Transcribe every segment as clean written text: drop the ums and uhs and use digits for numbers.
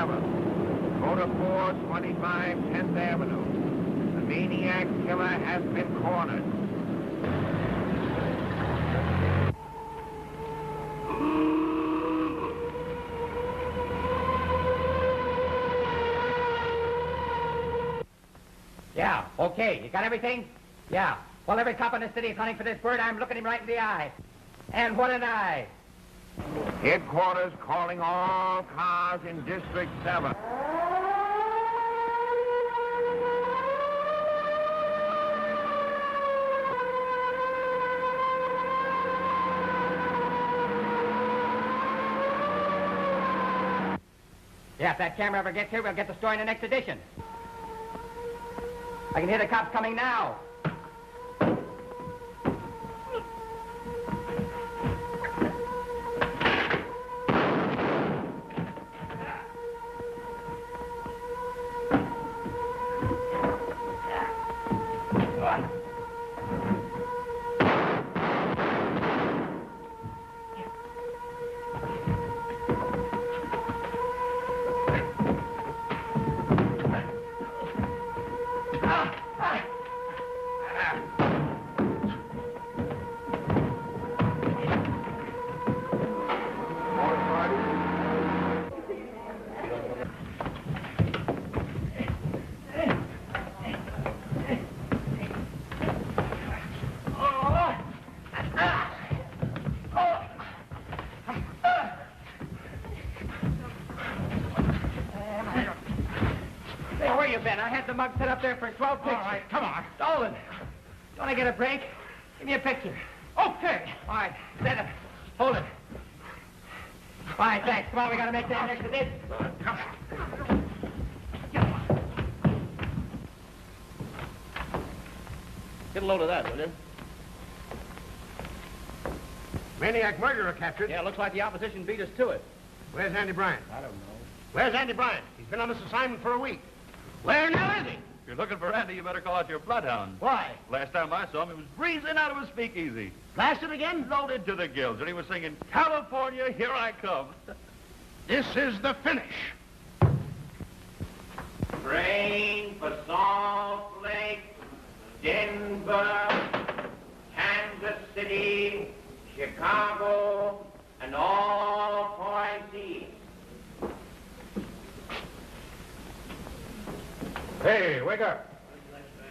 7th. Motor 425 10th Avenue. The maniac killer has been cornered. Yeah, okay. You got everything? Yeah. Well, every cop in the city is hunting for this bird. I'm looking him right in the eye. And what an eye. Headquarters calling all cars in District 7. Yeah, if that camera ever gets here, we'll get the story in the next edition. I can hear the cops coming now. I had the mug set up there for 12 pictures. All right, come on. Stolen. Don't I get a break? Give me a picture. Okay. All right, set it. Hold it. All right, thanks. Come on, we gotta make that next edition. Come on. Get a load of that, will you? Maniac murderer captured. Yeah, looks like the opposition beat us to it. Where's Andy Bryant? I don't know. Where's Andy Bryant? He's been on this assignment for a week. Where now is he? If you're looking for Andy, you better call out your bloodhound. Why? Last time I saw him, he was breezing out of a speakeasy. Blasted again? Loaded to the gills, and he was singing, California, here I come. This is the finish. Train for Salt Lake, Denver, Kansas City, Chicago, and all points east. Hey, wake up.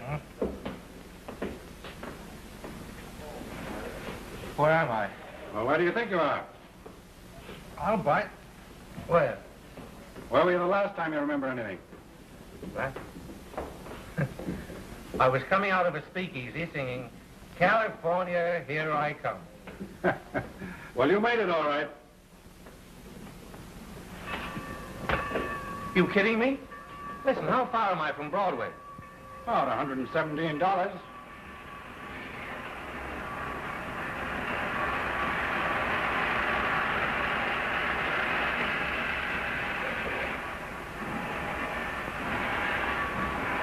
Huh? Where am I? Well, where do you think you are? I'll bite. Where? Where were you the last time you remember anything? What? I was coming out of a speakeasy singing, California, here I come. Well, you made it all right. You kidding me? Listen, how far am I from Broadway? About $117.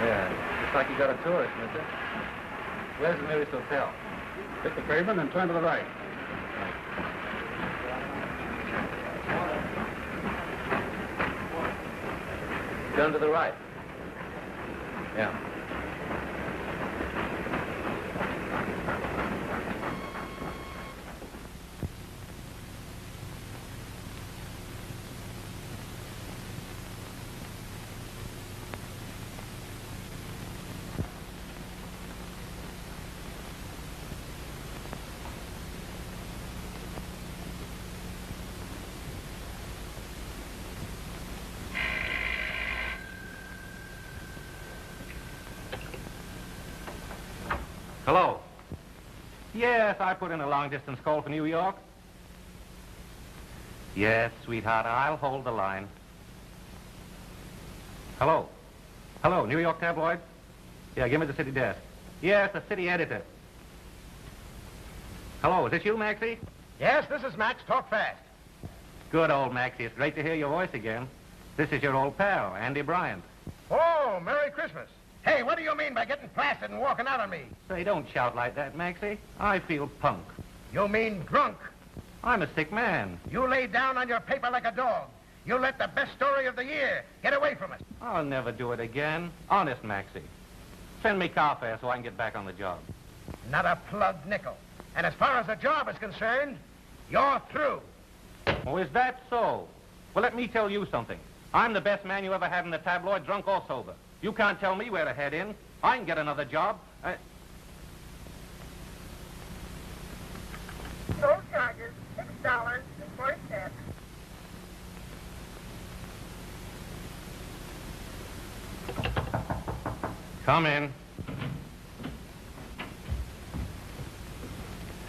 Yeah, looks like you got a tourist, mister. Where's the nearest hotel? Hit the pavement and turn to the right. Turn to the right. Yeah. Hello. Yes, I put in a long-distance call for New York. Yes, sweetheart, I'll hold the line. Hello. Hello, New York tabloid? Yeah, give me the city desk. Yes, the city editor. Hello, is this you, Maxie? Yes, this is Max. Talk fast. Good, old Maxie. It's great to hear your voice again. This is your old pal, Andy Bryant. Oh, Merry Christmas. Hey, what do you mean by getting plastered and walking out on me? Say, don't shout like that, Maxie. I feel punk. You mean drunk. I'm a sick man. You lay down on your paper like a dog. You let the best story of the year get away from us. I'll never do it again. Honest, Maxie. Send me car fare so I can get back on the job. Not a plugged nickel. And as far as the job is concerned, you're through. Oh, is that so? Well, let me tell you something. I'm the best man you ever had in the tabloid, drunk or sober. You can't tell me where to head in. I can get another job. Toll charges, $6.40. Come in.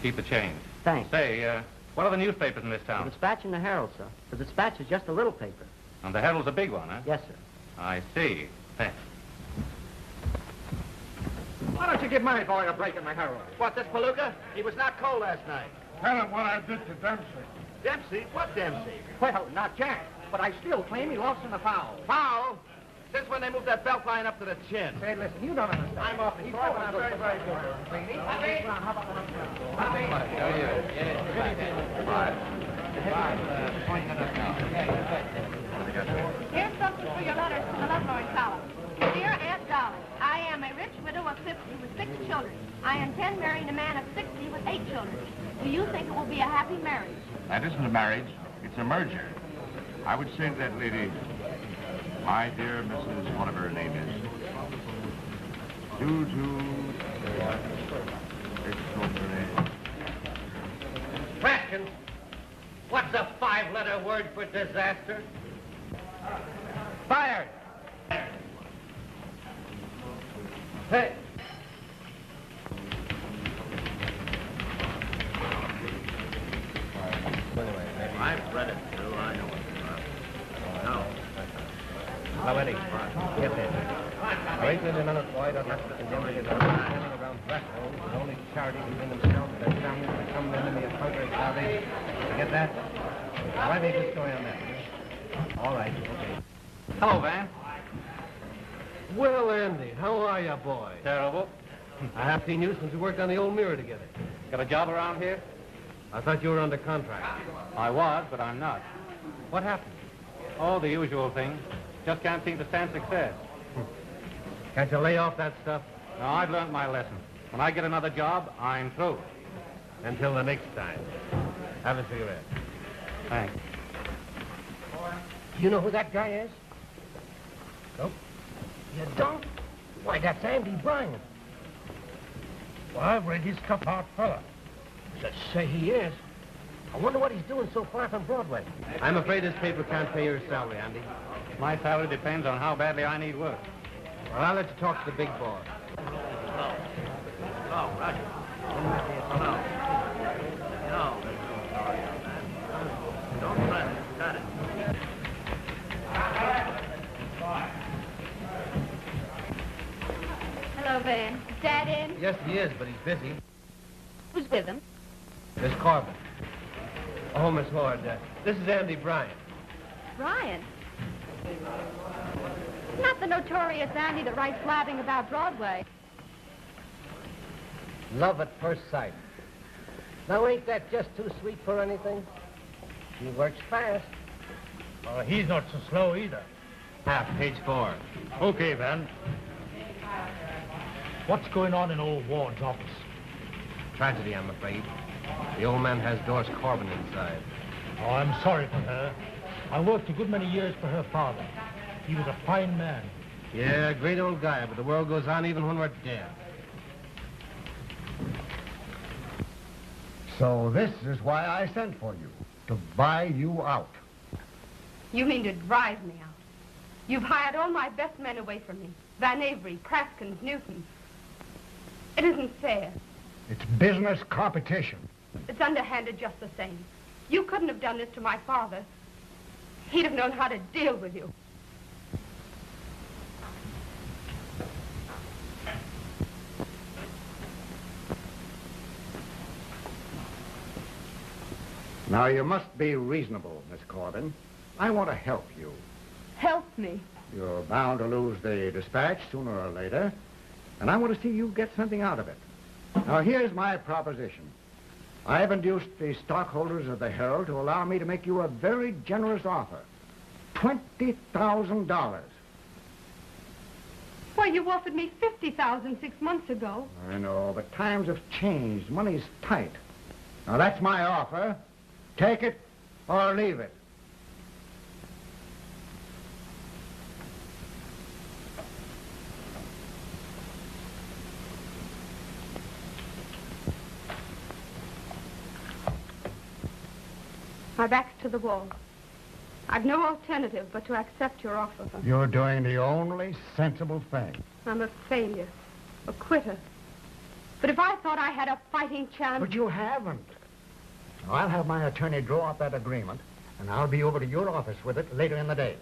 Keep the change. Thanks. Say, what are the newspapers in this The town? Dispatch and the Herald, sir. The Dispatch is just a little paper. And the Herald's a big one, huh? Yes, sir. I see. Thanks. Why don't you give my boy a break in the Herald? What, this Palooka? He was not cold last night. Tell him what I did to Dempsey. Dempsey? What Dempsey? Well, not Jack, but I still claim he lost in the foul. Foul? Since when they moved that belt line up to the chin? Say, listen, you don't understand. I'm off. He's going out very, very good. Here's something for your letters to the Lovelorn column. Dear Aunt Dolly, I am a rich widow of 50 with 6 children. I intend marrying a man of 60 with 8 children. Do you think it will be a happy marriage? That isn't a marriage. It's a merger. I would say to that lady, my dear Mrs. whatever her name is, Raskin, what's a 5-letter word for disaster? Fired. Hey. I've read it, too. I know what's up. No. Now, Eddie, get this. There ain't any unemployed or not condemned to get standing around thresholds with only charity between themselves and their families and some enemy of hunger and starvation. You get that? Write me this story on that. All right, okay. Hello, Van. Well, Andy, how are you, boy? Terrible. I haven't seen you since we worked on the old mirror together. Got a job around here? I thought you were under contract. I was, but I'm not. What happened? Oh, the usual thing. Just can't seem to stand success. Can't you lay off that stuff? No, I've learned my lesson. When I get another job, I'm through. Until the next time. Have a cigarette. Thanks. You know who that guy is? Nope. You don't? Why, that's Andy Bryan. Well, I've read his cup-out fella. Just say he is. I wonder what he's doing so far from Broadway. I'm afraid this paper can't pay your salary, Andy. My salary depends on how badly I need work. Well, I'll let you talk to the big boss. Oh, Roger. No. Don't fret it. Got it. Hello, Van. Is Dad in? Yes, he is, but he's busy. Who's with him? Miss Corbin. Oh, Miss Ward, this is Andy Bryan. Brian. Not the notorious Andy that writes blabbing about Broadway. Love at first sight. Now, ain't that just too sweet for anything? He works fast. Oh, he's not so slow either. Page 4. Okay, Van. What's going on in old Ward's office? Tragedy, I'm afraid. The old man has Doris Corbin inside. Oh, I'm sorry for her. I worked a good many years for her father. He was a fine man. Yeah, great old guy, but the world goes on even when we're dead. So this is why I sent for you, to buy you out. You mean to drive me out? You've hired all my best men away from me. Van Avery, Praskins, Newton. It isn't fair. It's business competition. It's underhanded just the same. You couldn't have done this to my father. He'd have known how to deal with you. Now, you must be reasonable, Miss Corbin. I want to help you. Help me. You're bound to lose the Dispatch sooner or later, and I want to see you get something out of it. Now, here's my proposition. I have induced the stockholders of the Herald to allow me to make you a very generous offer. $20,000. Why, you offered me $50,000 6 months ago. I know, but times have changed. Money's tight. Now, that's my offer. Take it or leave it. My back's to the wall. I've no alternative but to accept your offer. You're doing the only sensible thing. I'm a failure, a quitter. But if I thought I had a fighting chance... But you haven't. Now, I'll have my attorney draw up that agreement, and I'll be over to your office with it later in the day.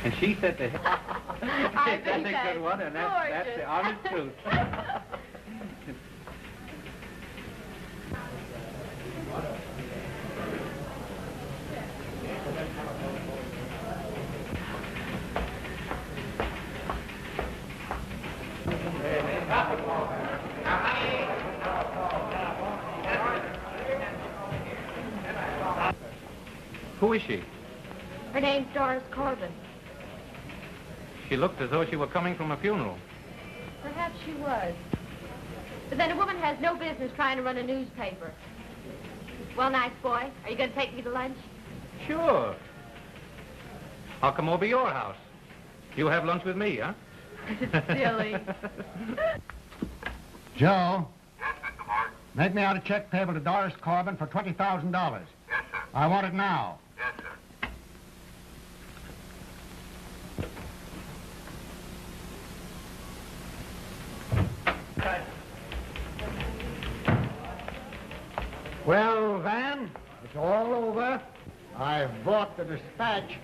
And she said to him... I That's think a good one, and that's the honest truth. Who is she? Her name's Doris Corbin. She looked as though she were coming from a funeral. Perhaps she was. But then a woman has no business trying to run a newspaper. Well, nice boy, are you going to take me to lunch? Sure. I'll come over your house. You have lunch with me, huh? Silly. Joe. Yes, Mr. Morgan. Make me out a check payable to Doris Corbin for $20,000. Yes, sir. I want it now. Yes, sir. Well, Van, it's all over. I've bought the Dispatch.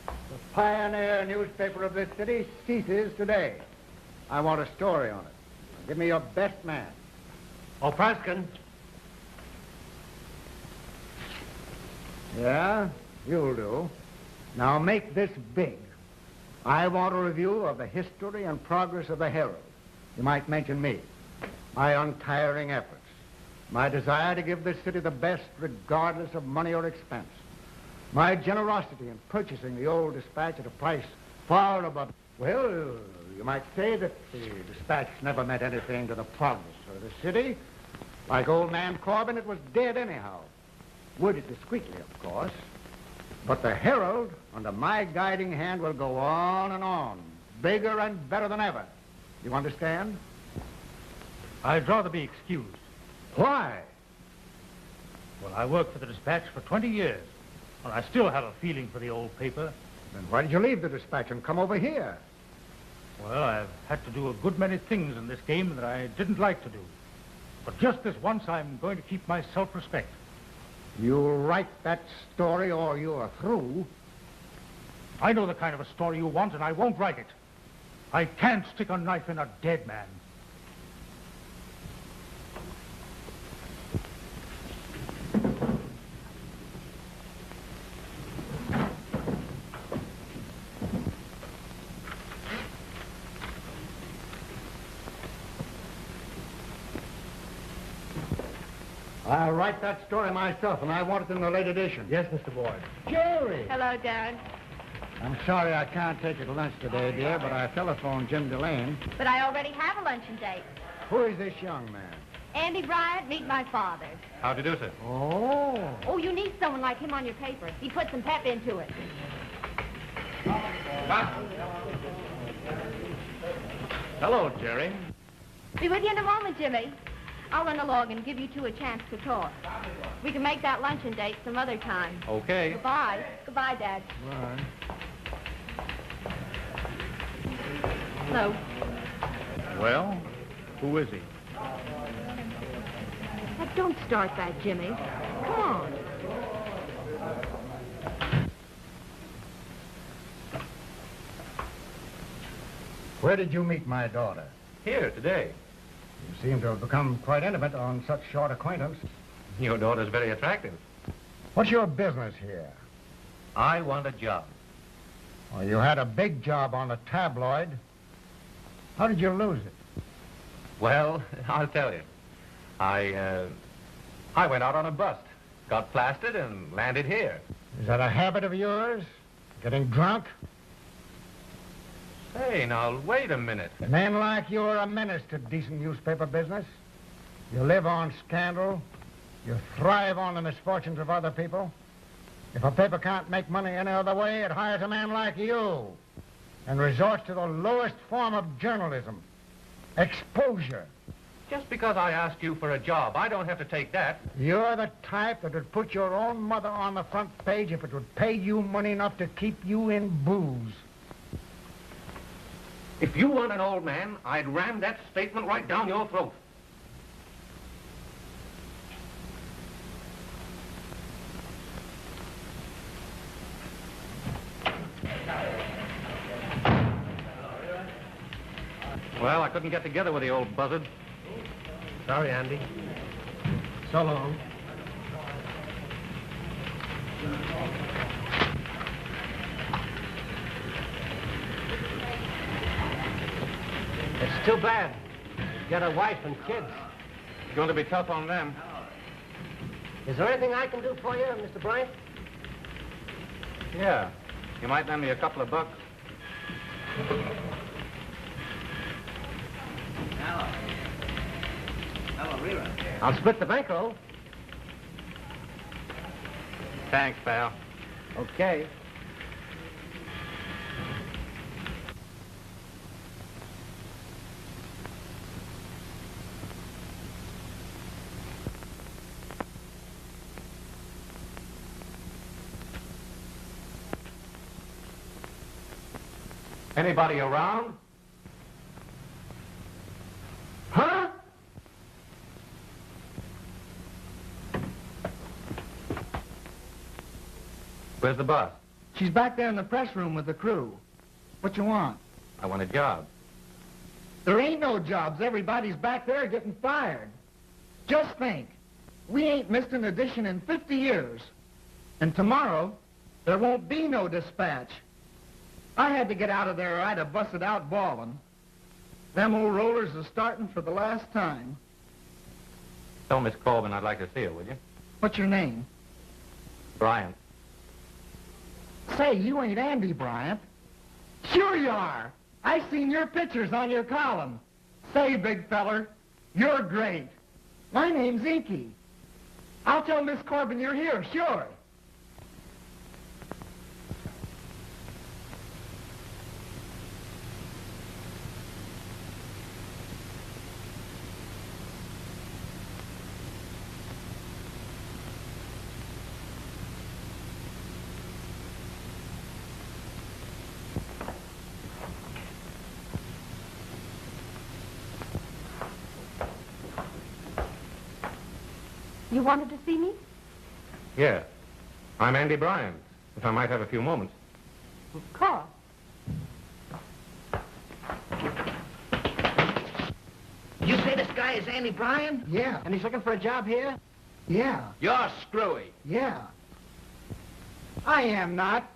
The pioneer newspaper of this city ceases today. I want a story on it. Give me your best man. O'Praskin. Yeah, you'll do. Now make this big. I want a review of the history and progress of the Herald. You might mention me. My untiring efforts. My desire to give this city the best regardless of money or expense. My generosity in purchasing the old Dispatch at a price far above... Well, you might say that the Dispatch never meant anything to the progress of the city. Like old man Corbin, it was dead anyhow. Worded discreetly, of course. But the Herald, under my guiding hand, will go on and on. Bigger and better than ever. You understand? I'd rather be excused. Why? Well, I worked for the Dispatch for 20 years, and I still have a feeling for the old paper. Then why did you leave the Dispatch and come over here? Well, I've had to do a good many things in this game that I didn't like to do. But just this once, I'm going to keep my self-respect. You'll write that story or you're through. I know the kind of a story you want, and I won't write it. I can't stick a knife in a dead man. I'll write that story myself, and I want it in the late edition. Yes, Mr. Boyd. Jerry! Hello, Darren. I'm sorry I can't take you to lunch today, dear, but I telephoned Jim Delane. But I already have a luncheon date. Who is this young man? Andy Bryant, meet my father. How do you do, sir? Oh. Oh, you need someone like him on your paper. He put some pep into it. Hello, Jerry. Be with you in a moment, Jimmy. I'll run along and give you two a chance to talk. We can make that luncheon date some other time. Okay. Goodbye. Goodbye, Dad. Right. Hello. Well, who is he? Now, don't start that, Jimmy. Come on. Where did you meet my daughter? Here, today. You seem to have become quite intimate on such short acquaintance. Your daughter's very attractive. What's your business here? I want a job. Well, you had a big job on the tabloid. How did you lose it? Well, I'll tell you. I I went out on a bust, got plastered, and landed here. Is that a habit of yours? Getting drunk? Hey, now, wait a minute. Men like you are a menace to decent newspaper business. You live on scandal. You thrive on the misfortunes of other people. If a paper can't make money any other way, it hires a man like you and resorts to the lowest form of journalism, exposure. Just because I ask you for a job, I don't have to take that. You're the type that would put your own mother on the front page if it would pay you money enough to keep you in booze. If you weren't an old man, I'd ram that statement right down your throat. Well, I couldn't get together with the old buzzard. Sorry, Andy. So long. It's too bad. Got a wife and kids. It's going to be tough on them. Is there anything I can do for you, Mr. Bryant? Yeah. You might lend me a couple of bucks. I'll split the bankroll. Thanks, pal. Okay. Anybody around? Huh? Where's the boss? She's back there in the press room with the crew. What you want? I want a job. There ain't no jobs. Everybody's back there getting fired. Just think. We ain't missed an edition in 50 years. And tomorrow, there won't be no dispatch. I had to get out of there or I'd have busted out bawling. Them old rollers are starting for the last time. Tell Miss Corbin I'd like to see her, will you? What's your name? Bryant. Say, you ain't Andy Bryant. Sure you are. I seen your pictures on your column. Say, big feller, you're great. My name's Inky. I'll tell Miss Corbin you're here, sure. You wanted to see me? Yeah. I'm Andy Bryant, if I might have a few moments. Of course. You say this guy is Andy Bryan? Yeah. And he's looking for a job here? Yeah. You're screwy. Yeah. I am not.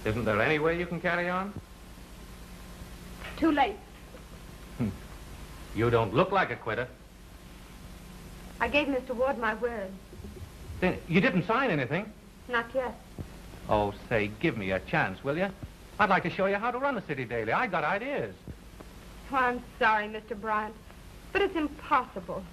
Isn't there any way you can carry on? Too late. You don't look like a quitter. I gave Mr. Ward my word. Then you didn't sign anything. Not yet. Oh, say, give me a chance, will you? I'd like to show you how to run the City Daily. I got ideas. Oh, I'm sorry, Mr. Bryant, but it's impossible.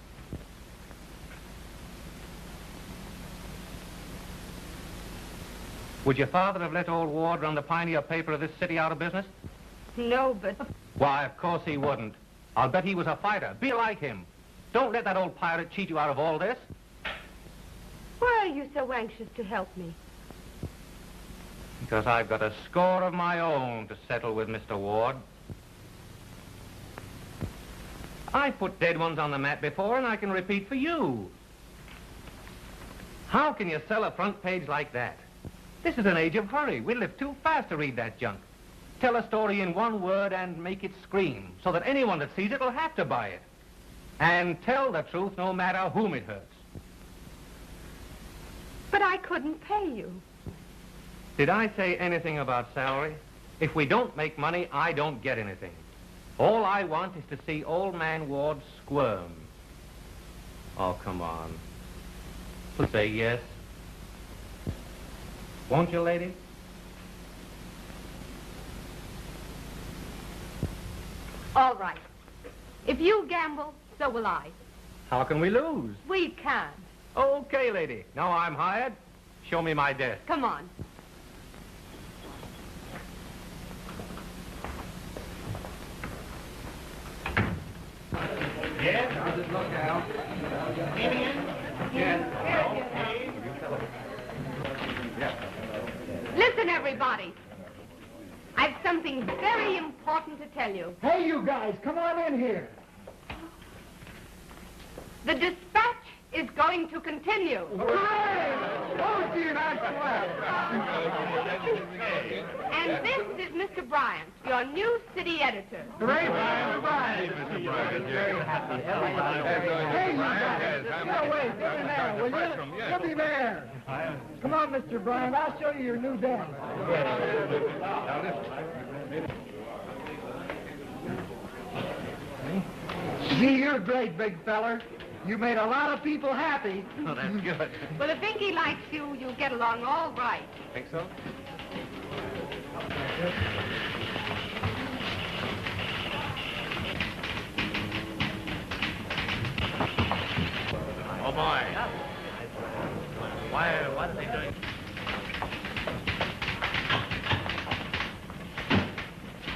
Would your father have let old Ward run the pioneer paper of this city out of business? No, but... Why, of course he wouldn't. I'll bet he was a fighter. Be like him. Don't let that old pirate cheat you out of all this. Why are you so anxious to help me? Because I've got a score of my own to settle with Mr. Ward. I put dead ones on the map before, and I can repeat for you. How can you sell a front page like that? This is an age of hurry. We live too fast to read that junk. Tell a story in one word and make it scream, so that anyone that sees it will have to buy it. And tell the truth no matter whom it hurts. But I couldn't pay you. Did I say anything about salary? If we don't make money, I don't get anything. All I want is to see old man Ward squirm. Oh, come on. Please say yes. Won't you, lady? All right. If you gamble, so will I. How can we lose? We can't. Okay, lady. Now I'm hired. Show me my desk. Come on. Yes, how's it look, Al? Listen, everybody. I've something very important to tell you. Hey, you guys, come on in here. The dispatch is going to continue. Oh, gee, that's swell. And this is Mr. Bryant, your new city editor. Great, Brian. Mr. Bryant, very happy. Hey, you guys. Get away. Get in there, will you? Get me there. Come on, Mr. Bryant. I'll show you your new desk. Gee, you're great, big feller. You made a lot of people happy. Oh, that's good. Well, if Inky likes you, you'll get along all right. Think so? Oh, boy. What are they doing?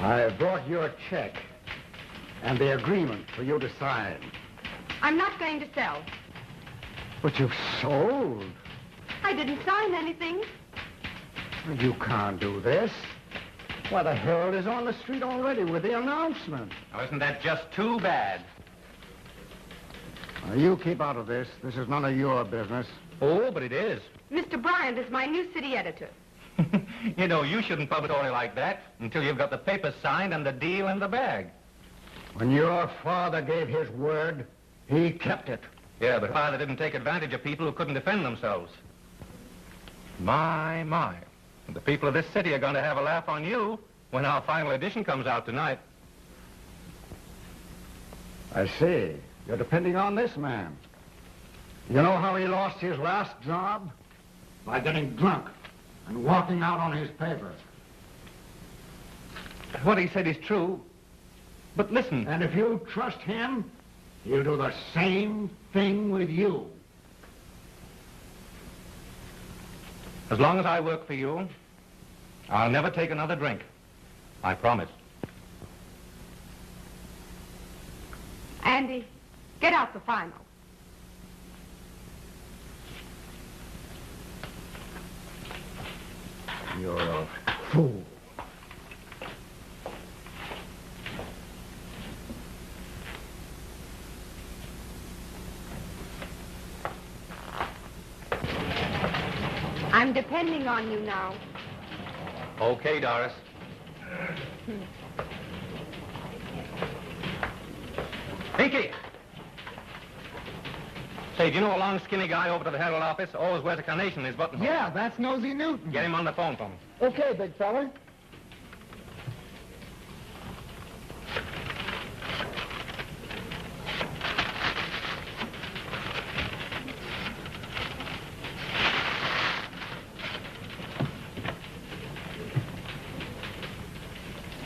I brought your check and the agreement for you to sign. I'm not going to sell. But you've sold. I didn't sign anything. You can't do this. Why, the Herald is on the street already with the announcement. Now, isn't that just too bad? Now, you keep out of this. This is none of your business. Oh, but it is. Mr. Bryant is my new city editor. You know, you shouldn't publish a story like that until you've got the papers signed and the deal in the bag. When your father gave his word, he kept it. Yeah, but father didn't take advantage of people who couldn't defend themselves. My. And the people of this city are going to have a laugh on you when our final edition comes out tonight. I see. You're depending on this man. You know how he lost his last job? By getting drunk and walking out on his paper. What he said is true, but listen. And if you trust him, he'll do the same thing with you. As long as I work for you, I'll never take another drink. I promise. Andy, get out the final. You're a fool. I'm depending on you now. Okay, Doris. Pinky! Say, do you know a long, skinny guy over to the Herald office? Always wears a carnation in his buttonhole. Yeah, that's Nosy Newton. Get him on the phone for me. Okay, big fella.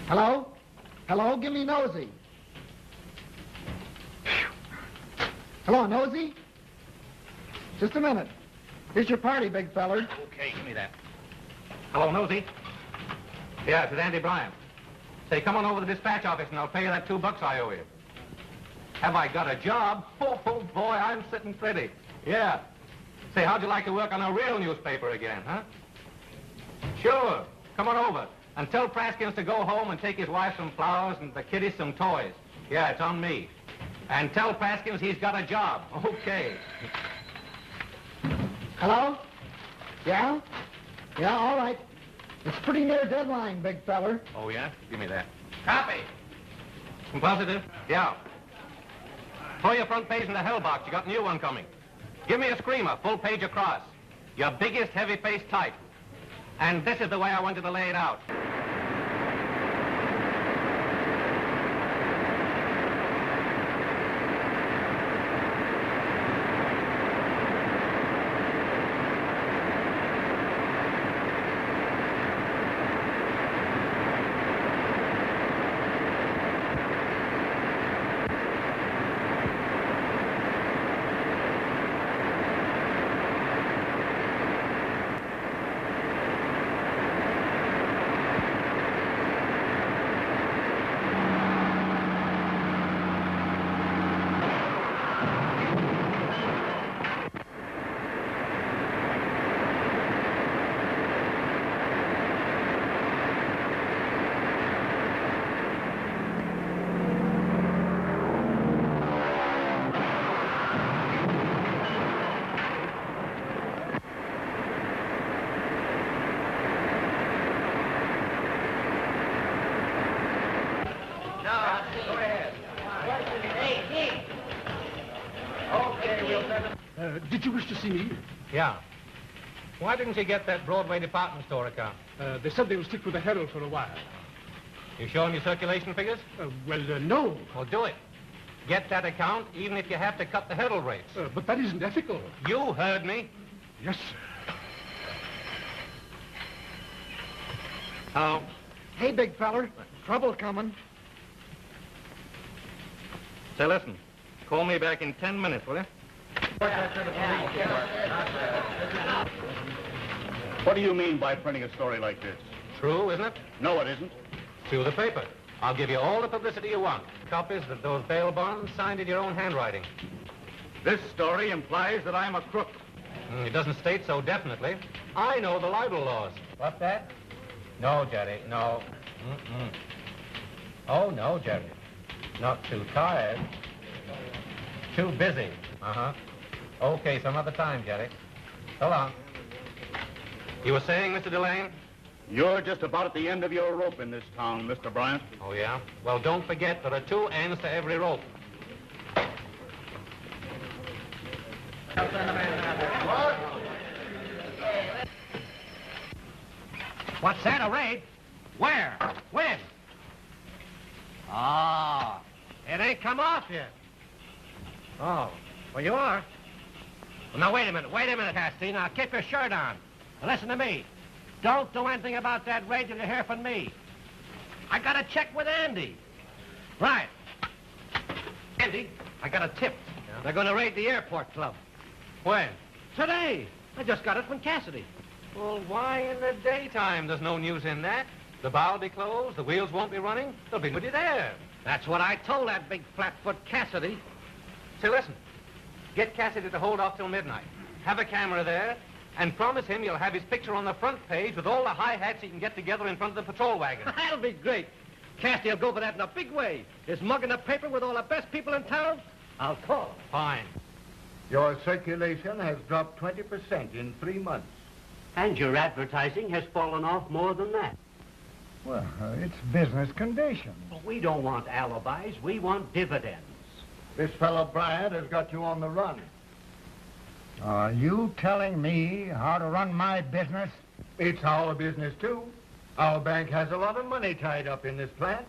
Hello? Hello, give me Nosy. Hello, Nosy? Just a minute. Here's your party, big feller. Okay, give me that. Hello, Nosy. Yeah, it's Andy Bryant. Say, come on over to the dispatch office and I'll pay you that $2 I owe you. Have I got a job? Oh, boy, I'm sitting pretty. Yeah. Say, how'd you like to work on a real newspaper again, huh? Sure. Come on over. And tell Praskins to go home and take his wife some flowers and the kiddies some toys. Yeah, it's on me. And tell Praskins he's got a job. Okay. Hello? Yeah? Yeah, all right. It's pretty near deadline, big feller. Oh, yeah? Give me that. Copy. Positive? Yeah. Throw your front page in the hell box. You got a new one coming. Give me a screamer, full page across. Your biggest heavy-faced type. And this is the way I wanted to lay it out. Did you wish to see me? Yeah. Why didn't you get that Broadway department store account? They said they will stick with the Herald for a while. You showing your circulation figures? No. Well, do it. Get that account, even if you have to cut the hurdle rates. But that isn't ethical. You heard me. Yes, sir. Hello. Hey, big feller. Trouble coming. Say, listen. Call me back in 10 minutes, will you? What do you mean by printing a story like this? True, isn't it? No, it isn't. To the paper. I'll give you all the publicity you want. Copies of those bail bonds signed in your own handwriting. This story implies that I'm a crook. It doesn't state so definitely. I know the libel laws. What's that? No, Jerry, no. Oh, no, Jerry. Not too tired. Too busy. Uh-huh. Okay, some other time, Jerry. So long. You were saying, Mr. Delane? You're just about at the end of your rope in this town, Mr. Bryant. Oh, yeah? Well, don't forget there are two ends to every rope. What's that, a raid? Where? When? Oh, it ain't come off yet. Oh, well, you are. Well, now, wait a minute, Hasty. Now, keep your shirt on. Now, listen to me. Don't do anything about that raid till you hear from me. I got to check with Andy. Right. Andy, I got a tip. Yeah. They're going to raid the airport club. When? Today. I just got it from Cassidy. Well, why in the daytime? There's no news in that. The bar will be closed, the wheels won't be running. They'll be with you there. That's what I told that big flatfoot Cassidy. Say, listen. Get Cassidy to hold off till midnight. Have a camera there, and promise him you'll have his picture on the front page with all the high-hats he can get together in front of the patrol wagon. That'll be great. Cassidy will go for that in a big way. His mug in the paper with all the best people in town. I'll call. Fine. Your circulation has dropped 20% in 3 months. And your advertising has fallen off more than that. Well, it's business conditions. We don't want alibis. We want dividends. This fellow Bryant has got you on the run. Are you telling me how to run my business? It's our business, too. Our bank has a lot of money tied up in this plant.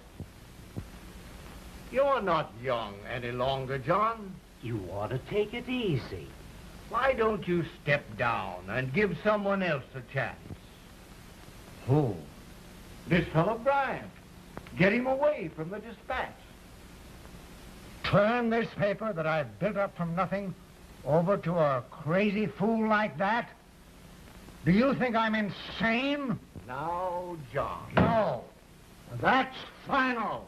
You're not young any longer, John. You ought to take it easy. Why don't you step down and give someone else a chance? Who? This fellow Bryant. Get him away from the Dispatch. Turn this paper that I've built up from nothing over to a crazy fool like that? Do you think I'm insane? No, John. No. That's final.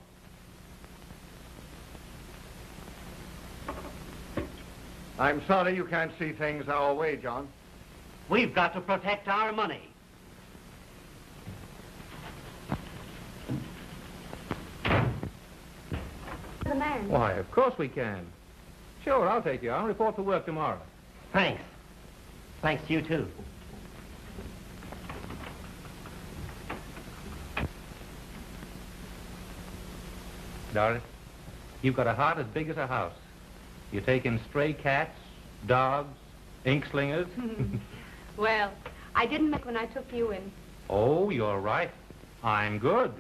I'm sorry you can't see things our way, John. We've got to protect our money. The man. Why, of course we can. Sure, I'll take you. I'll report to work tomorrow. Thanks. Thanks to you, too. Doris, you've got a heart as big as a house. You take in stray cats, dogs, ink slingers. Well, I didn't make when I took you in. Oh, you're right. I'm good.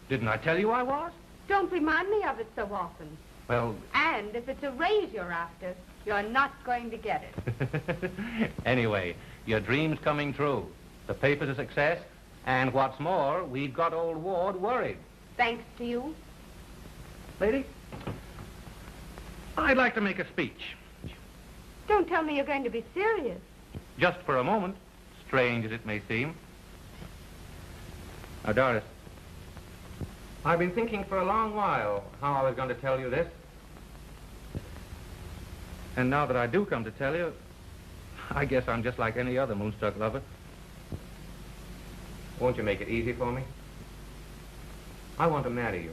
Didn't I tell you I was? Don't remind me of it so often. Well, And if it's a raise you're after, you're not going to get it. anyway, your dream's coming true. The paper's a success, and what's more, we've got old Ward worried. Thanks to you. Lady, I'd like to make a speech. Don't tell me you're going to be serious. Just for a moment, strange as it may seem. Now, Doris, I've been thinking for a long while how I was going to tell you this. And now that I do come to tell you, I guess I'm just like any other moonstruck lover. Won't you make it easy for me? I want to marry you.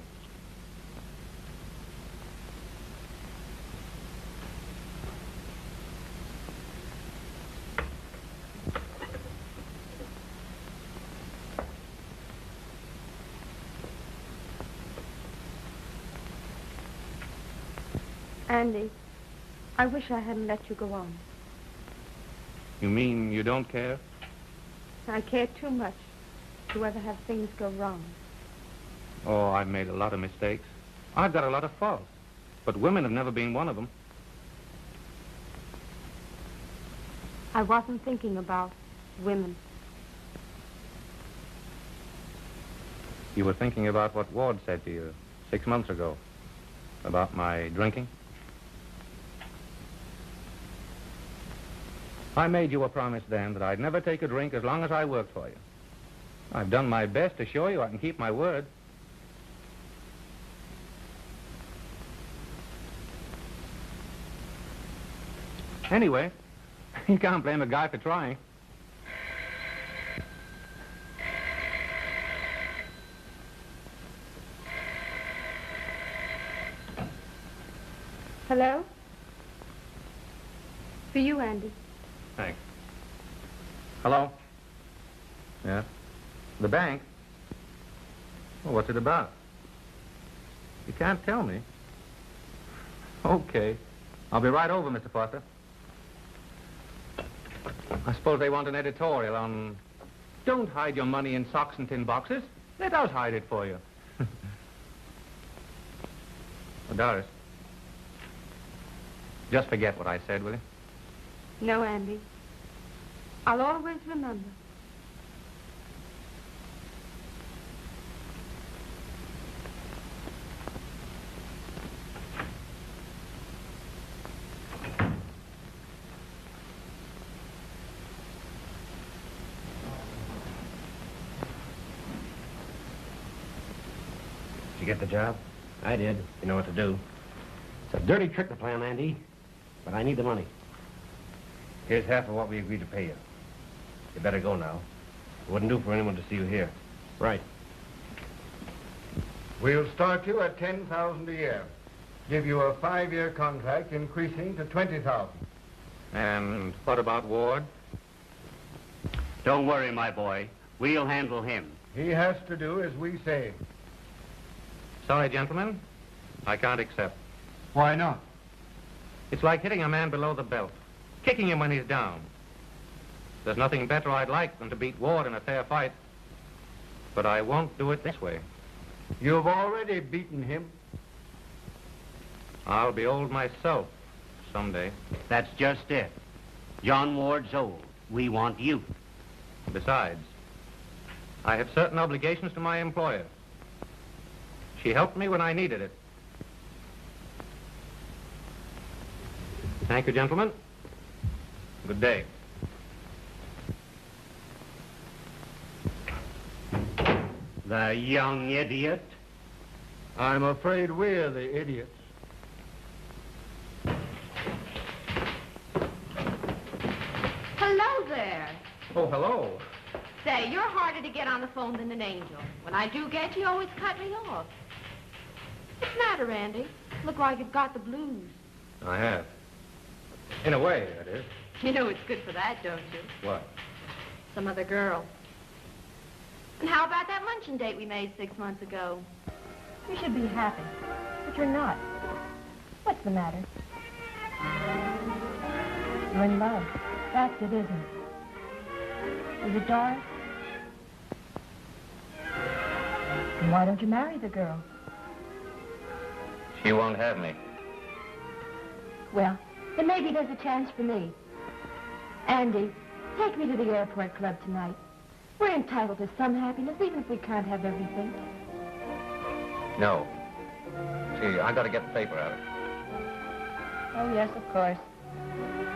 Andy, I wish I hadn't let you go on. You mean you don't care? I care too much to ever have things go wrong. Oh, I've made a lot of mistakes. I've got a lot of faults. But women have never been one of them. I wasn't thinking about women. You were thinking about what Ward said to you 6 months ago about my drinking? I made you a promise then that I'd never take a drink as long as I worked for you. I've done my best to show you I can keep my word. Anyway, you can't blame a guy for trying. Hello? For you, Andy. Thanks. Hello? Yeah? The bank? Well, what's it about? You can't tell me. Okay. I'll be right over, Mr. Foster. I suppose they want an editorial on don't hide your money in socks and tin boxes. Let us hide it for you. Well, Doris, just forget what I said, will you? No, Andy. I'll always remember. Did you get the job? I did. You know what to do. It's a dirty trick to plan, Andy, but I need the money. Here's half of what we agreed to pay you. You better go now. It wouldn't do for anyone to see you here. Right. We'll start you at $10,000 a year. Give you a 5-year contract, increasing to $20,000. And what about Ward? Don't worry, my boy. We'll handle him. He has to do as we say. Sorry, gentlemen. I can't accept. Why not? It's like hitting a man below the belt, kicking him when he's down. There's nothing better I'd like than to beat Ward in a fair fight. But I won't do it this way. You've already beaten him. I'll be old myself someday. That's just it. John Ward's old. We want you. Besides, I have certain obligations to my employer. She helped me when I needed it. Thank you, gentlemen. Good day. The young idiot. I'm afraid we're the idiots. Hello there. Oh, hello. Say, you're harder to get on the phone than an angel. When I do get you, you always cut me off. What's the matter, Andy? Look like you've got the blues. I have. In a way, that is. You know it's good for that, don't you? What? Some other girl. And how about that luncheon date we made 6 months ago? You should be happy, but you're not. What's the matter? You're in love. That's it, isn't it? Is it, Doris? Why don't you marry the girl? She won't have me. Well, then maybe there's a chance for me. Andy, take me to the airport club tonight. We're entitled to some happiness, even if we can't have everything. No. See, I gotta get the paper out. Oh, yes, of course.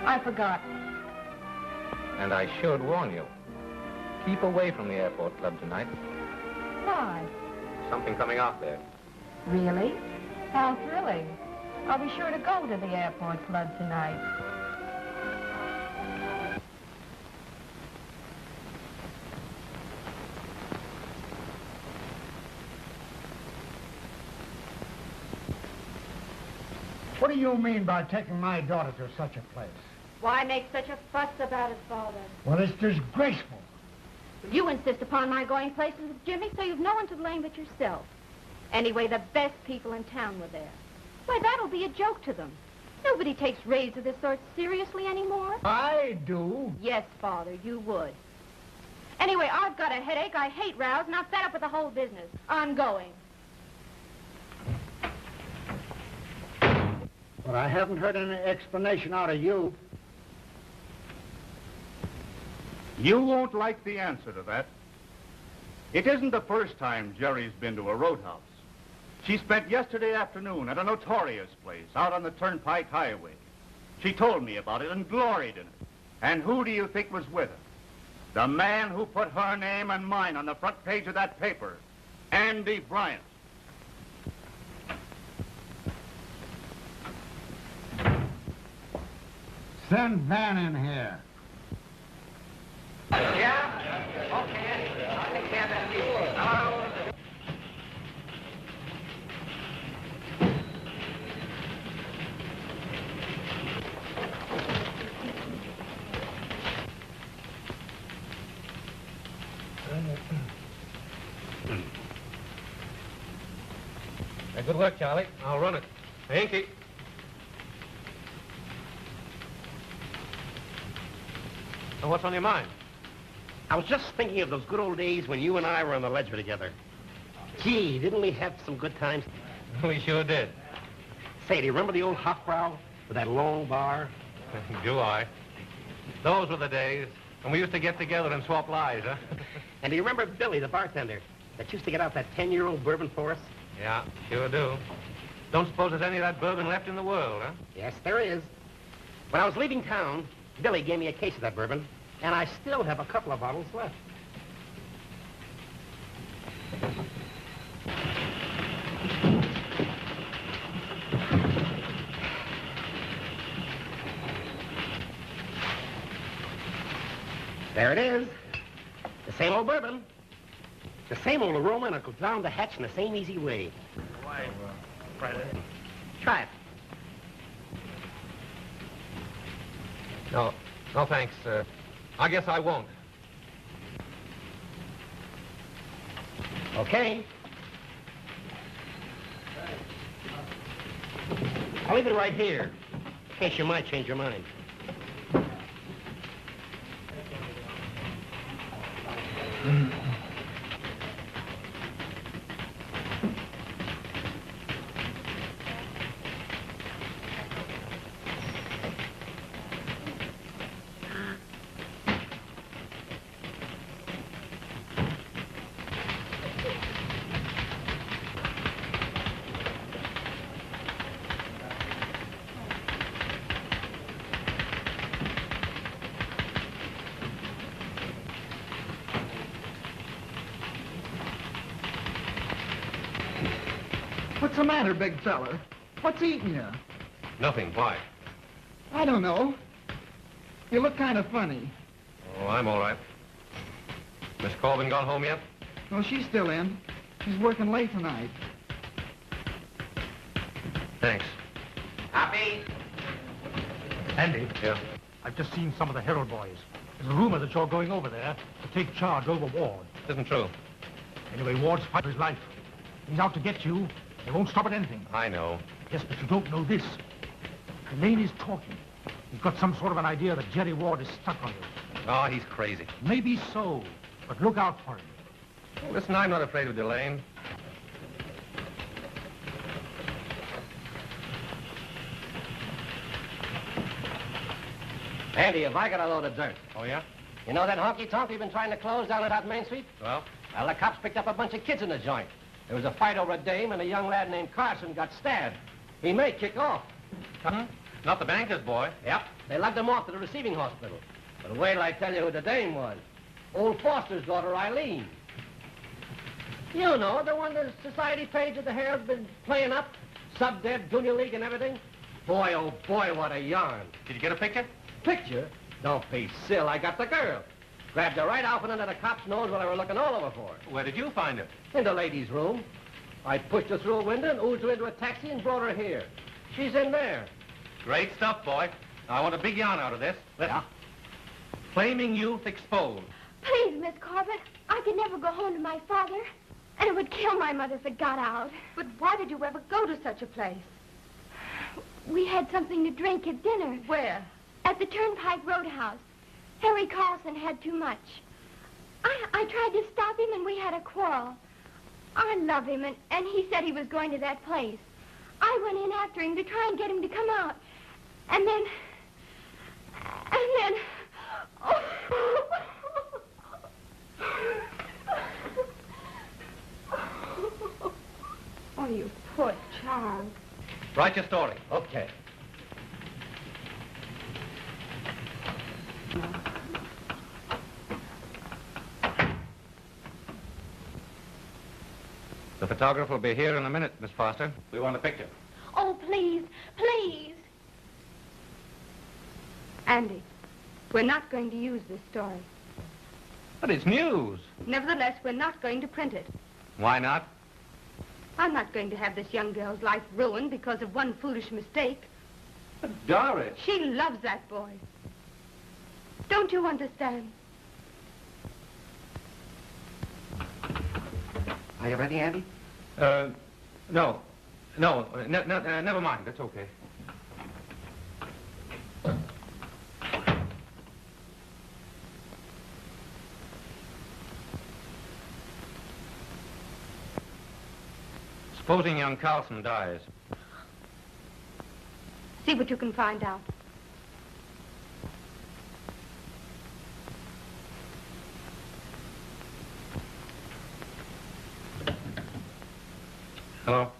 I forgot. And I should warn you. Keep away from the airport club tonight. Why? Something coming off there. Really? How thrilling. I'll be sure to go to the airport club tonight. What do you mean by taking my daughter to such a place? Why make such a fuss about it, Father? Well, it's disgraceful. You insist upon my going places with Jimmy, so you've no one to blame but yourself. Anyway, the best people in town were there. Why, that'll be a joke to them. Nobody takes raids of this sort seriously anymore. I do. Yes, Father, you would. Anyway, I've got a headache. I hate rows, and I'm fed up with the whole business. I'm going. But I haven't heard any explanation out of you. You won't like the answer to that. It isn't the first time Jerry's been to a roadhouse. She spent yesterday afternoon at a notorious place out on the Turnpike Highway. She told me about it and gloried in it. And who do you think was with her? The man who put her name and mine on the front page of that paper, Andy Bryant. Send Van in here. Yeah? Okay. I'll take care of that. Hello? Good work, Charlie. I'll run it. Hanky. Now, what's on your mind? I was just thinking of those good old days when you and I were on the ledger together. Gee, didn't we have some good times? We sure did. Say, do you remember the old Hofbrau with that long bar? Do I? Those were the days when we used to get together and swap lies, huh? And do you remember Billy, the bartender, that used to get out that 10-year-old bourbon for us? Yeah, sure do. Don't suppose there's any of that bourbon left in the world, huh? Yes, there is. When I was leaving town, Billy gave me a case of that bourbon, and I still have a couple of bottles left. There it is. The same old bourbon. The same old aroma, and it goes down the hatch in the same easy way. Why, Fred? Try it. No, no thanks. I guess I won't. Okay. I'll leave it right here, in case you might change your mind. What's the matter, big fella? What's eating you? Nothing. Why? I don't know. You look kind of funny. Oh, I'm all right. Miss Colvin gone home yet? No, she's still in. She's working late tonight. Thanks. Copy. Andy, Yeah? I've just seen some of the Herald boys. There's a rumor that you're going over there to take charge over Ward. Isn't true. Anyway, Ward's fighting for his life. He's out to get you. They won't stop at anything. I know. Yes, but you don't know this. Elaine is talking. He's got some sort of an idea that Jerry Ward is stuck on you. Oh, he's crazy. Maybe so, but look out for him. Listen, I'm not afraid of Delane. Andy, have I got a load of dirt? Oh, yeah? You know that honky-tonk we've been trying to close down at Main Street? Well? Well, the cops picked up a bunch of kids in the joint. There was a fight over a dame, and a young lad named Carson got stabbed. He may kick off. Huh? Not the banker's boy. Yep. They lugged him off to the receiving hospital. But wait till I tell you who the dame was. Old Foster's daughter, Eileen. You know, the one the society page of the Herald's been playing up. Sub-Deb, Junior League, and everything. Boy, oh boy, what a yarn. Did you get a picture? Picture? Don't be silly. I got the girl. Grabbed her right out from under the cop's nose while I were looking all over for her. Where did you find her? In the ladies' room. I pushed her through a window and oozed her into a taxi and brought her here. She's in there. Great stuff, boy. Now, I want a big yarn out of this. Listen. Yeah? Flaming youth exposed. Please, Miss Corbett, I could never go home to my father. And it would kill my mother if it got out. But why did you ever go to such a place? We had something to drink at dinner. Where? At the Turnpike Roadhouse. Harry Carlson had too much. I tried to stop him, and we had a quarrel. I love him, and he said he was going to that place. I went in after him to try and get him to come out. And then... Oh, you poor child. Write your story. Okay. The photographer will be here in a minute, Miss Foster. We want a picture. Oh, please, please. Andy, we're not going to use this story. But it's news. Nevertheless, we're not going to print it. Why not? I'm not going to have this young girl's life ruined because of one foolish mistake. But Doris. She loves that boy. Don't you understand? Are you ready, Andy? No. Never mind. That's okay. Supposing young Carlson dies. See what you can find out. Hello?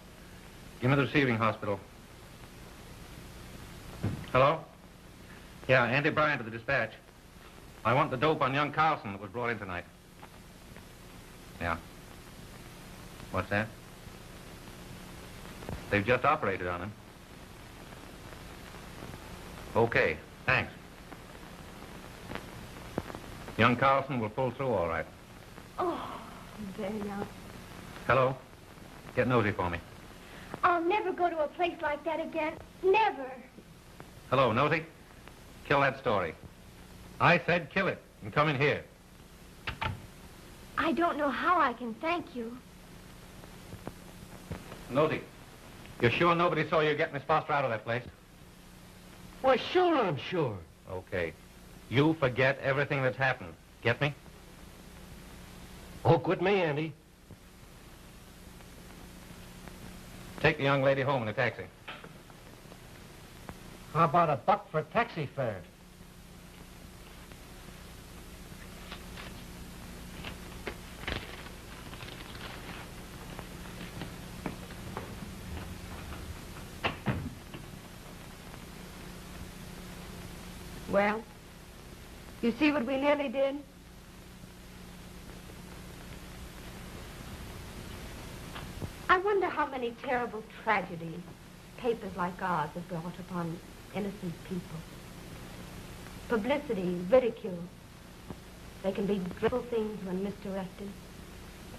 Give me the receiving hospital. Hello? Yeah, Andy Bryant of the Dispatch. I want the dope on young Carlson that was brought in tonight. Yeah. What's that? They've just operated on him. Okay, thanks. Young Carlson will pull through all right. Oh, there now. Hello? Get Nosy for me. I'll never go to a place like that again. Never. Hello, Nosy? Kill that story. I said kill it and come in here. I don't know how I can thank you. Nosy, you're sure nobody saw you get Miss Foster out of that place? Why, sure I'm sure. Okay. You forget everything that's happened. Get me? Oh, quit me, Andy. Take the young lady home in a taxi. How about $1 for taxi fare? Well, you see what we nearly did? I wonder how many terrible tragedies papers like ours have brought upon innocent people. Publicity, ridicule. They can be dreadful things when misdirected.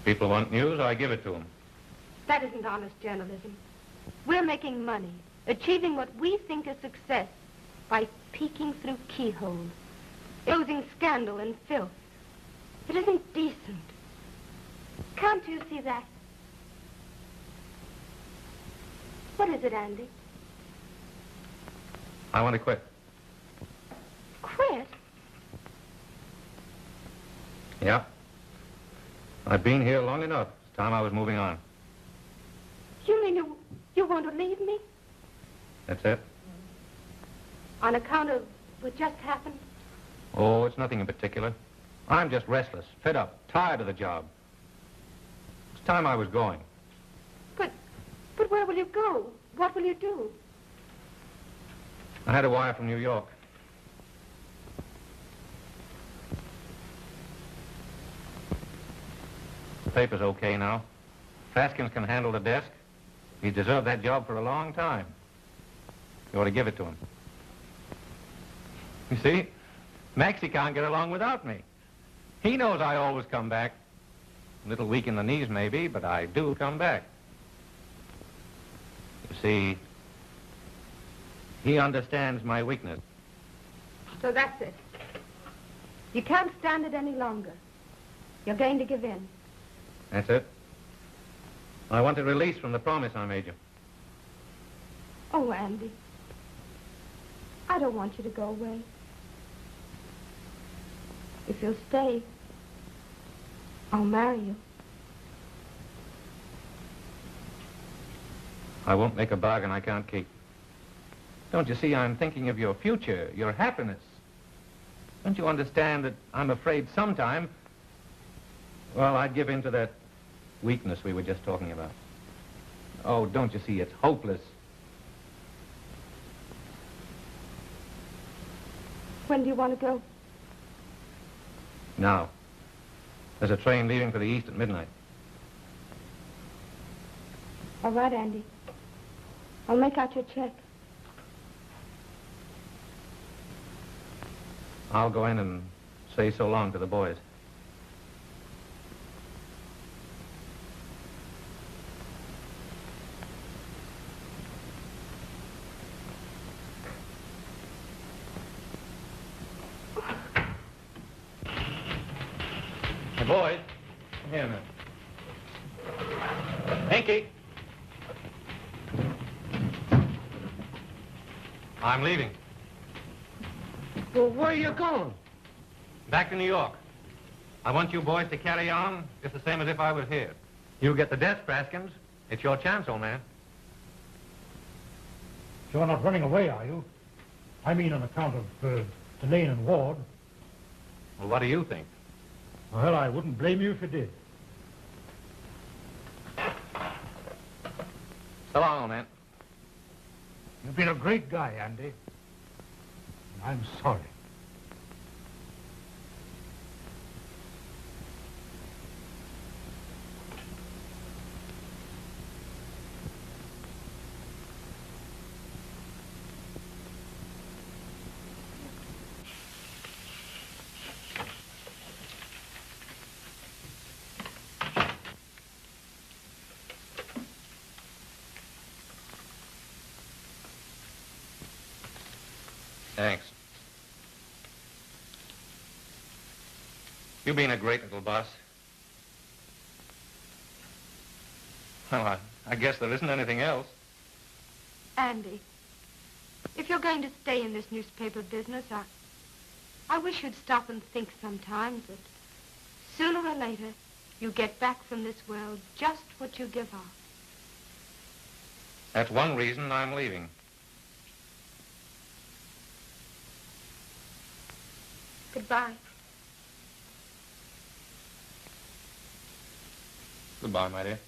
People want news, I give it to them. That isn't honest journalism. We're making money, achieving what we think is success by peeking through keyholes, exposing scandal and filth. It isn't decent. Can't you see that? What is it, Andy? I want to quit. Quit? Yeah. I've been here long enough. It's time I was moving on. You mean you want to leave me? That's it. On account of What just happened? Oh, it's nothing in particular. I'm just restless, fed up, tired of the job. It's time I was going. But where will you go? What will you do? I had a wire from New York. The paper's okay now. Faskins can handle the desk. He deserved that job for a long time. You ought to give it to him. You see, Maxie can't get along without me. He knows I always come back. A little weak in the knees, maybe, but I do come back. You see, he understands my weakness. So that's it. You can't stand it any longer. You're going to give in. That's it. I want a release from the promise I made you. Oh, Andy. I don't want you to go away. If you'll stay, I'll marry you. I won't make a bargain I can't keep. Don't you see, I'm thinking of your future, your happiness. Don't you understand that I'm afraid sometime, well, I'd give in to that weakness we were just talking about. Oh, don't you see, it's hopeless. When do you want to go? Now. There's a train leaving for the east at midnight. All right, Andy. I'll make out your check. I'll go in and say so long to the boys. Hey, boys. Come here a minute. Pinky. I'm leaving. Well, where are you going? Back to New York. I want you boys to carry on just the same as if I was here. You get the desk, Praskins. It's your chance, old man. You're not running away, are you? I mean on account of Delane and Ward. Well, what do you think? Well, I wouldn't blame you if you did. So long, old man. You've been a great guy, Andy. And I'm sorry. Thanks. You've been a great little boss. Well, I guess there isn't anything else. Andy, if you're going to stay in this newspaper business, I wish you'd stop and think sometimes that sooner or later you get back from this world just what you give up. That's one reason I'm leaving. Goodbye. Goodbye, my dear.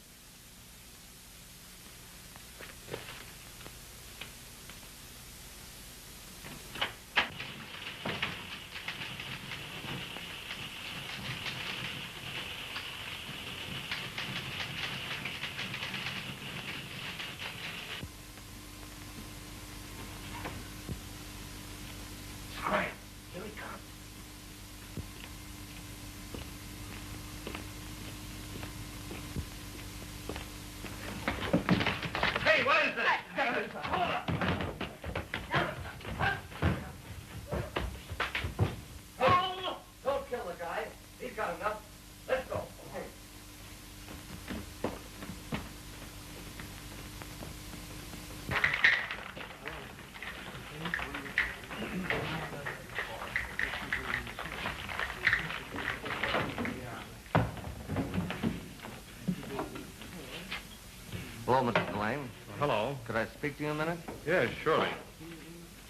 Hello, Mr. Delane. Hello. Could I speak to you a minute? Yes, surely.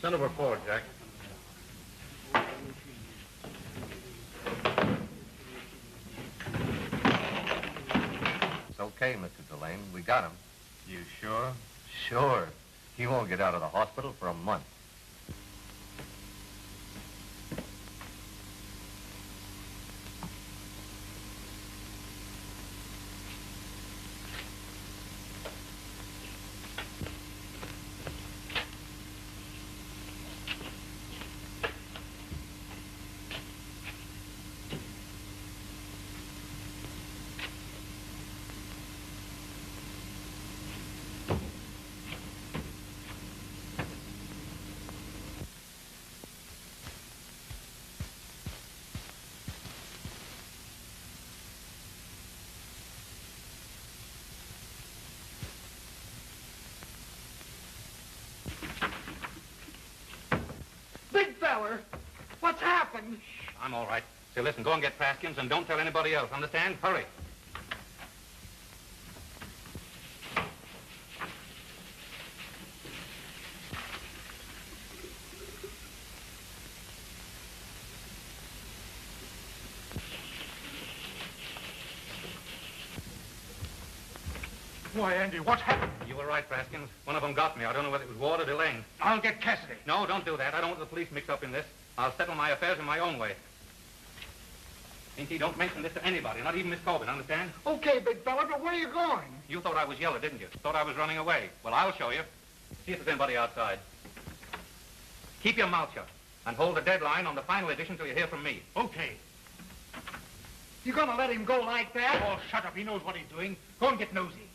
Send over forward, Jack. okay, Mr. Delane. We got him. You sure? Sure. He won't get out of the hospital for a month. Big feller, what's happened? I'm all right. So listen, go and get Praskins and don't tell anybody else. Understand? Hurry. Why, Andy, what happened? You were right, Praskins. One of them got me. I don't know whether it was Ward or Delane. I'll get Cassidy. No, don't do that. I don't want the police mixed up in this. I'll settle my affairs in my own way. Pinky, don't mention this to anybody, not even Miss Corbin, understand? Okay, big fella, but where are you going? You thought I was yellow, didn't you? Thought I was running away. Well, I'll show you. See if there's anybody outside. Keep your mouth shut and hold the deadline on the final edition till you hear from me. Okay. You gonna let him go like that? Oh, shut up. He knows what he's doing. Go and get nosy.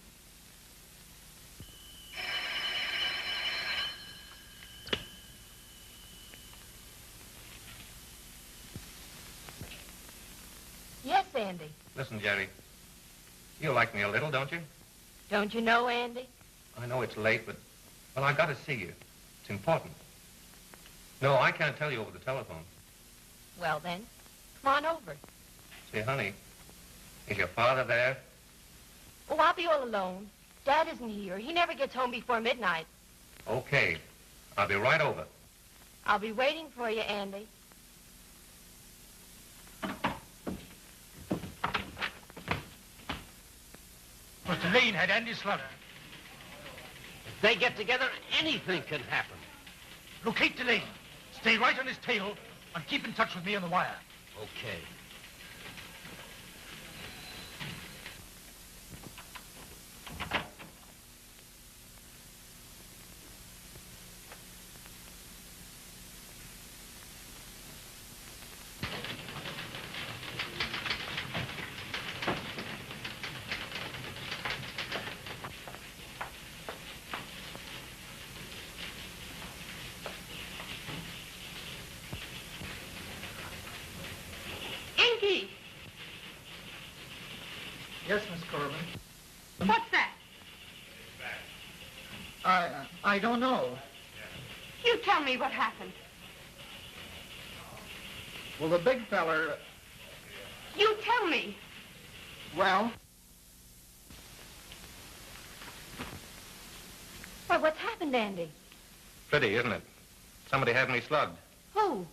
Yes, Andy. Listen, Jerry. You like me a little, don't you? Don't you know, Andy? I know it's late, but, well, I got to see you. It's important. No, I can't tell you over the telephone. Well, then, come on over. Say, honey, is your father there? Oh, I'll be all alone. Dad isn't here. He never gets home before midnight. Okay. I'll be right over. I'll be waiting for you, Andy. Mr. Lane had Andy slugged. If they get together, anything can happen. Locate Delane. Stay right on his tail and keep in touch with me on the wire. Okay. Inky! Yes, Miss Corbin. What's that? I don't know. You tell me what happened. Well, the big feller, You tell me. well, Well, what's happened, Andy? Pretty, isn't it? Somebody had me slugged. Who?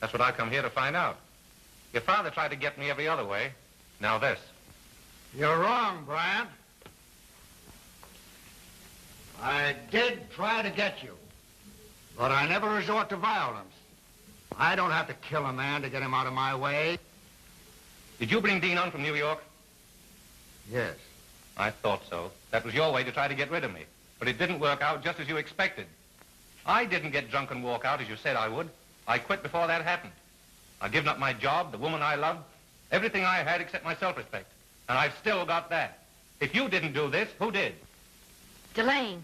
That's what I come here to find out. Your father tried to get me every other way. Now this. You're wrong, Bryant. I did try to get you, but I never resort to violence. I don't have to kill a man to get him out of my way. Did you bring Dean on from New York? Yes. I thought so. That was your way to try to get rid of me. But it didn't work out just as you expected. I didn't get drunk and walk out as you said I would. I quit before that happened. I've given up my job, the woman I loved, everything I had except my self-respect. And I've still got that. If you didn't do this, who did? Delane.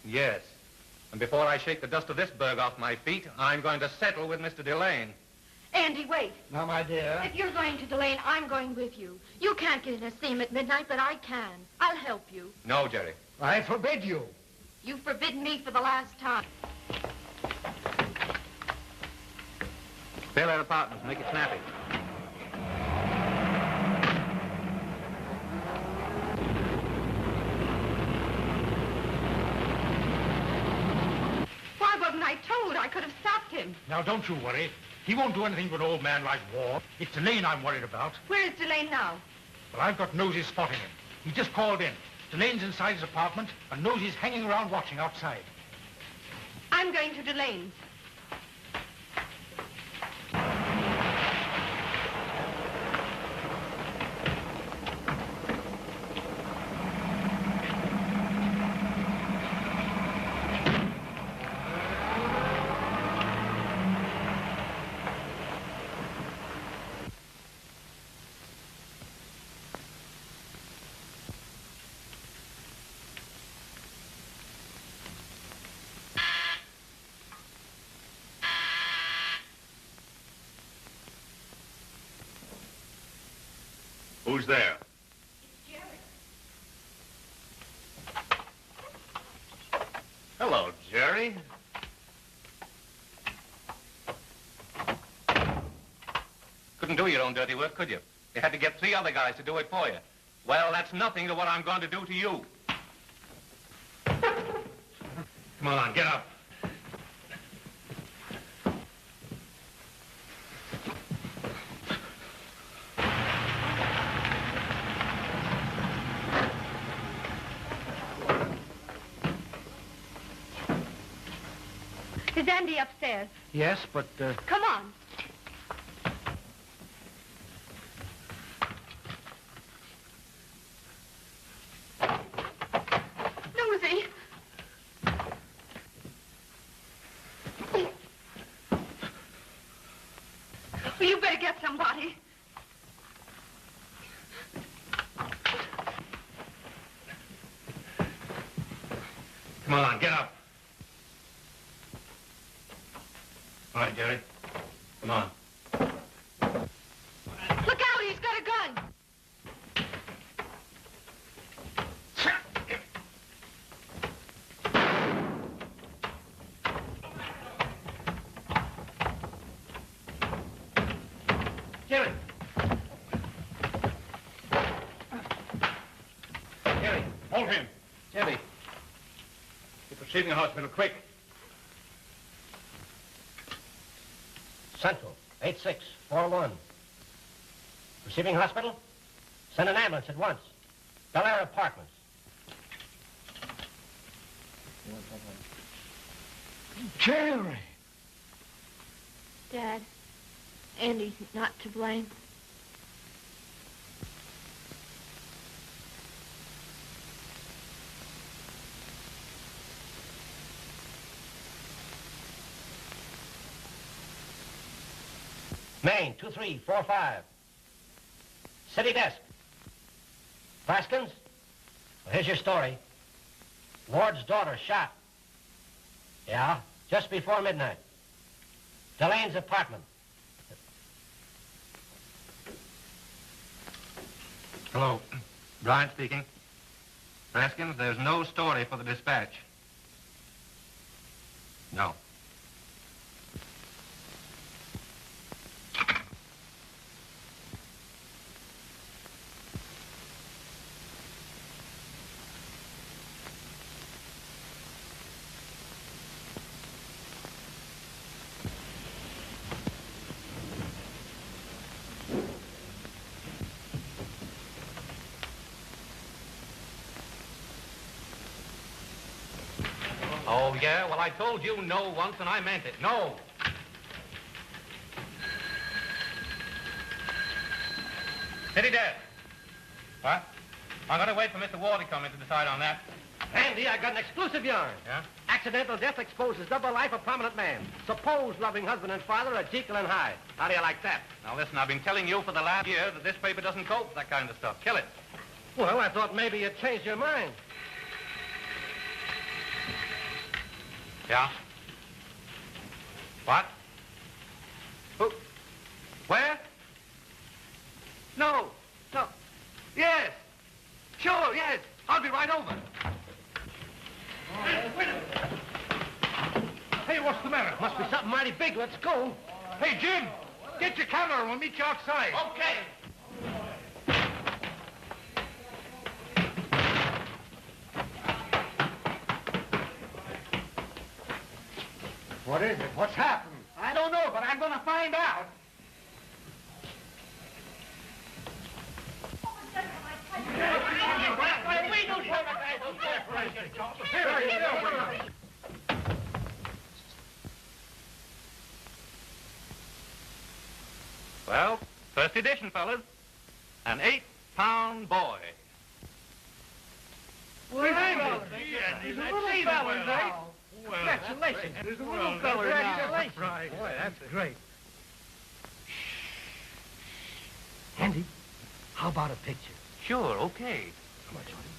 Yes. And before I shake the dust of this burg off my feet, I'm going to settle with Mr. Delane. Andy, wait. Now, my dear. If you're going to Delane, I'm going with you. You can't get in a steam at midnight, but I can. I'll help you. No, Jerry. I forbid you. You've forbidden me for the last time. Fill that apartment. Make it snappy. Why wasn't I told? I could have stopped him. Now, don't you worry. He won't do anything to an old man like Ward. It's Delane I'm worried about. Where is Delane now? Well, I've got noses spotting him. He just called in. Delane's inside his apartment and knows he's hanging around watching outside. I'm going to Delane's. Who's there? Hello, Jerry. Couldn't do your own dirty work, could you? You had to get 3 other guys to do it for you. Well, that's nothing to what I'm going to do to you. Come on, get up. Is Andy upstairs? Yes, but, Come on. Nosy. Well, you better get somebody. Come on, get up. All right, Jerry. Come on. Look out, he's got a gun. Jerry! Jerry! Hold him. Jerry! Get to Receiving Hospital, quick. Central, 8641. Receiving Hospital? Send an ambulance at once. Bel Air Apartments. Jerry! Dad, Andy's not to blame. Maine, 2345. City desk. Plaskins? Well, here's your story. Ward's daughter shot. Yeah, just before midnight. Delane's apartment. Hello. Bryant speaking. Plaskins, there's no story for the dispatch. No. Oh, yeah? Well, I told you no once, and I meant it. No. City desk. What? I'm going to wait for Mr. Ward to come in to decide on that. Andy, I got an exclusive yarn. Yeah? Accidental death exposes double life of prominent man. Supposed loving husband and father at Jekyll and Hyde. How do you like that? Now, listen, I've been telling you for the last year that this paper doesn't cope with that kind of stuff. Kill it. Well, I thought maybe you'd changed your mind. Yeah? What? Who? Where? No. No. Yes. Sure, yes. I'll be right over. Hey, what's the matter? Must be something mighty big. Let's go. Hey, Jim, get your camera and we'll meet you outside. Okay. What is it? What's happened? I don't know, but I'm going to find out. First edition, fellas. An 8-pound boy. Well, there's a little fella now. Congratulations. There's a little fella now. Congratulations. Boy, that's great. Andy, how about a picture? Sure, okay. Come on, Johnny.